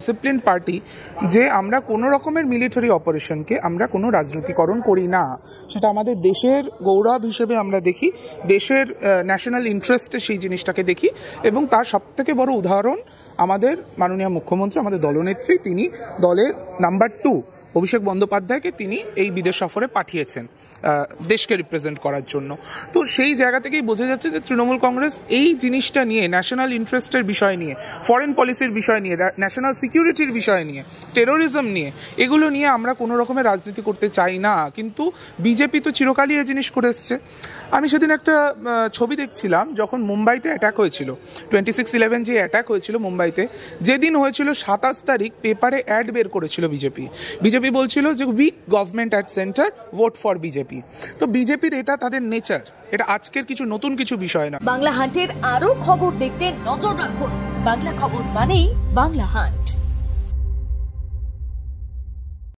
Discipline party যে আমরা কোনো রকমের মিলিটারি অপারেশনকে আমরা কোনো রাজনীতিকরণ করি না, সেটা আমাদের দেশের গৌরব হিসেবে আমরা দেখি, দেশের ন্যাশনাল ইন্টারেস্টে সেই জিনিসটাকে দেখি। এবং তার সবথেকে বড় উদাহরণ আমাদের মাননীয় মুখ্যমন্ত্রী, আমাদের দলনেত্রী, তিনি দলের নাম্বার 2 অভিষেক বন্দ্যোপাধ্যায়কে তিনি এই বিদেশ সফরে পাঠিয়েছেন দেশকে রিপ্রেজেন্ট করার জন্য। তো সেই জায়গা থেকেই বোঝা যাচ্ছে যে তৃণমূল কংগ্রেস এই জিনিসটা নিয়ে, ন্যাশনাল ইন্টারেস্টের বিষয় নিয়ে, ফরেন পলিসির বিষয় নিয়ে, ন্যাশনাল সিকিউরিটির বিষয় নিয়ে, টেরোরিজম নিয়ে, এগুলো নিয়ে আমরা কোনো রকমের রাজনীতি করতে চাই না। কিন্তু বিজেপি তো চিরকালই এই জিনিস করে এসছে। আমি সেদিন একটা ছবি দেখছিলাম, যখন মুম্বাইতে অ্যাটাক হয়েছিল, 26/11 যে অ্যাটাক হয়েছিল মুম্বাইতে, যেদিন হয়েছিল 27 তারিখ পেপারে অ্যাড বের করেছিল বিজেপি বলছিল যে weak government at center, vote for BJP. তো বিজেপির এটা তাদের নেচার, এটা আজকের কিছু নতুন কিছু বিষয় না। বাংলা হান্টের আরো খবর দেখতে নজর রাখুন। বাংলা খবর মানেই বাংলা হান্ট।